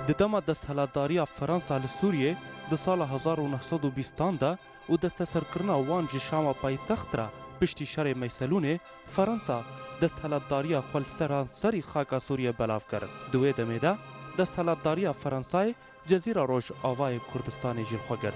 Di dema desthilatdariya Fransa li Sûriyê di sala 1920 de û desteserkirina wan ji Şama paytext re piştî şerê Meyselûnê, Fransa desthilatdariya xwe li seran serî xaka Sûriye belav kir. Di wê demê de desthilatdariya Fransayê Cezîra Roj avayê Kurdistanê jî xwe kir.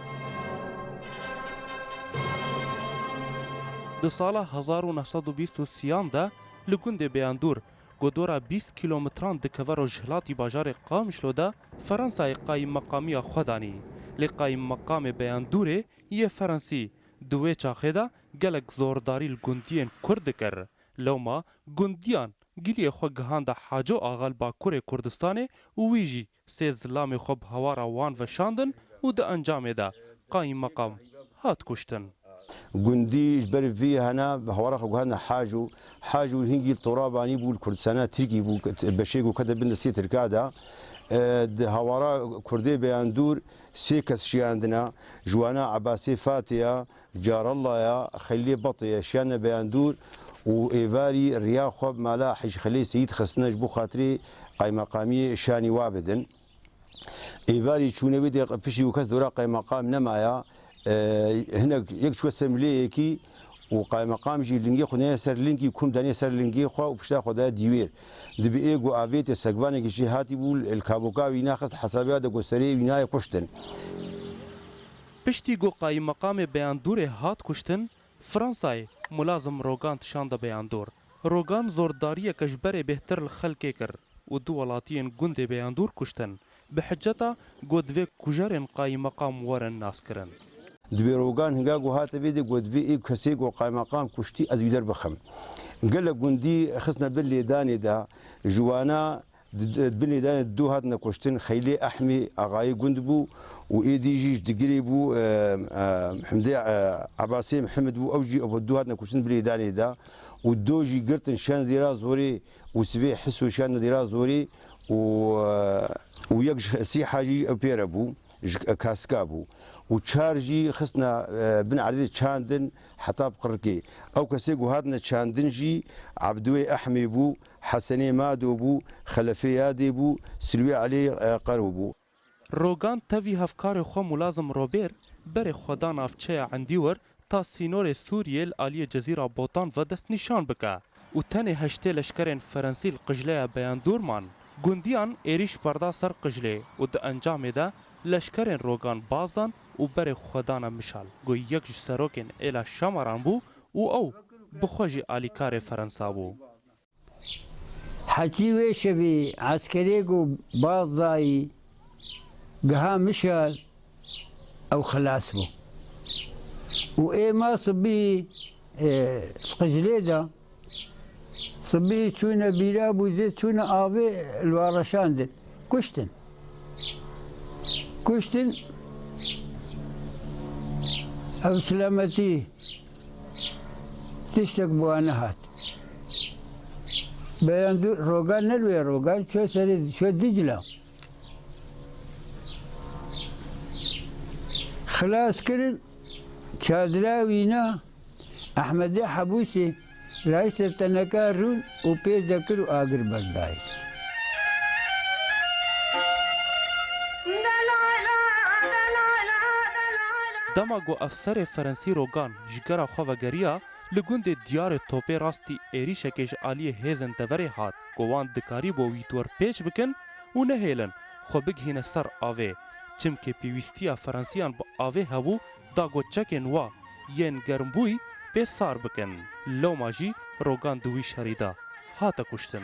Di sala 1923 de li gundê Bêyandur godora 20 kilometran dikeve rojhilatî bajarê Qamişlo de Fransayê qayîmmeqamiya xwe danî. Lê qayîmmeqamê Bêyandurê yê Fransî. Di wê çaxê de gelek zordarî li gundiyên Kurd dikir. Lewma gundiyan giliyê xwe gihanda Haco Axa li Bakurê Kurdistanê û wî jî sê zilamê xwe bi hewara wan veşandin û di encamê de qayîmmeqam hat kuştin. گوندی جبر وی هنا هوارا خوهنا حاجو هنگی ترابانی بول کردستان ترکی بول بشیگو کده بند سی ترکادا ده هوارا کردی بیاندور سی کس شیاندنا جوانا عباسی فاتیا جار الله یا خلی بطیه شیان بیاندور و ایواری ریا خوب مالا حج خلی سید خسنج بو خاطری قایمقامی شانی وابدن ایواری چونه بیده پیشی و کس دورا قایمقام نمایا هنا يك شو سملي كي وقايم مقام جي لينجي خنايا سر لينجي يكون داني سر لينجي خو وبشتا خدا ديوير دبي ايغو ابيت سغواني كي هاتي بول الكابوكا ويناخذ حسابيات غسري ويناي كشتن پشتی گو قایم مقام بیاندور هات کشتن فرانسای ملازم روگان تشاند بیاندور روگان زورداری کشبر بهتر الخلق کر و دو ولاتین گند بیاندور کشتن به حجتا گودوی کجارن قایم مقام ورن ناس کرن دبي روغان هنگا گو هات بيدي گود في كسي گو قايم مقام كشتي از يدر بخم قال گوندي خصنا باللي داني دا جوانا باللي داني دو هاتنا كشتن خيلي احمي اغاي گوندبو و ايدي جيج دقريبو حمدي عباسي محمد بو اوجي ابو دو هاتنا كشتن باللي داني دا ودوجي قرتن شان ديرا زوري وسبي حسو شان ديرا زوري ويك سي حاجي بيربو كاسكابو وتشارجي خصنا بن عدد تشاندن حتى بقركي او كسيقو هادنا تشاندنجي عبدوي احمي بو حسني مادو بو خلفي يادي بو سلوي علي قروبو روگان تاوی هفکار خو ملازم روبر بر خودان افچه عندیور تا سینور سوریه الالی جزیره بوتان و دست نشان بکه و تنه هشته لشکرین فرانسی القجله بیاندور مان گوندیان ایریش پردا سر قجله و د انجام ده لشکرین روگان بازدان و بر خودان مشال گو یک سروکن الا شامران بو و او بخوجی آلیکار فرانسا بو حكي ويشبي عسكريقو باضاي قها مشال او خلاصبو وايه ما صبي قجليدا صبي شونا بيلاب وزيت شونا آبي الوارشاندن كشتن او سلامتي تشتك بوانهات بياندور روغان نلوي روغان شو سريد شو دجلة خلاص كرن شادراوينا احمدي حبوسي رايش تنكارون وبيت ذكر واقر بردايس دما گو افسر فرانسی روگان جگرا خواه لگوند دیار توپی راستی ایریشکش آلی هیزن دوری هات گوان دکاری بو ویتور پیچ بکن و نهیلن خو بگهین سر آوه چمکه پیویستی فرانسیان با آوه هبو دا گو چکن وا ین گرمبوی پی سار بکن لو ماجی روگان دوی شریدا هاتا کشتن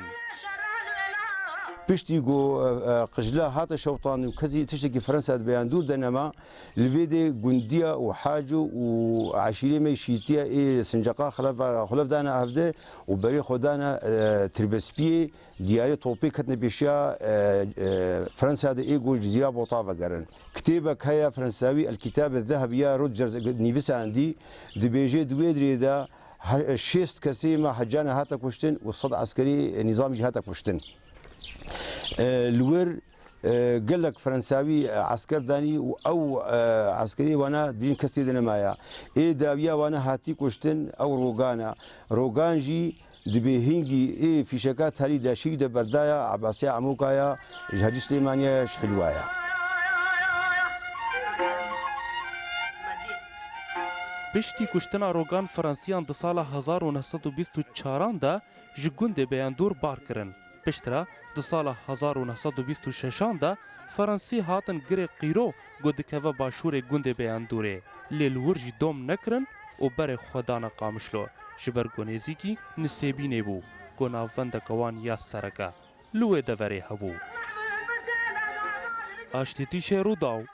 بشتي جو قجلا هذا شوطان وكذي تشتكي فرنسا بياندور دنما الفيدي جندية وحاجو وعشيرة ميشيتيا إيه سنجاقا خلف دانا هفده وبري خدانا تربسبيه دياري طوبي كتنا بيشيا فرنسا ده إيه جو جزيرة بوطافة قرن كتابك هيا فرنساوي الكتاب الذهبي روجرز نيفيس عندي دي بيجي دويدري دا شيست كسيما حجانا هاتا كوشتن وصد عسكري نظامي هاتا كوشتن الور قال لك فرنساوي عسكر داني او عسكري وانا بين كسيدنا مايا اي داويا وانا هاتي كشتن او روغانا روغانجي دبي هنگي اي فيشكات هري داشيك ده بردايا عباسية عموكايا جهادي سليمانيا شحلوايا پشتی کشتنا روگان فرانسیان د سال 1924 دا ji gundê Beyandûr bar kirin. Piştre di sala 1926 da Fransî hatin girê qîro got dikeve başûrê gundê Beyandûrê. Lê li wir jî dom nekirin û berê xwedana Qamişlo ji ber gonêzîkî nisêbînê bû ku navbendeka wan ya sereke. Li wê deverê hebû. Aştîtî Şêrûdaw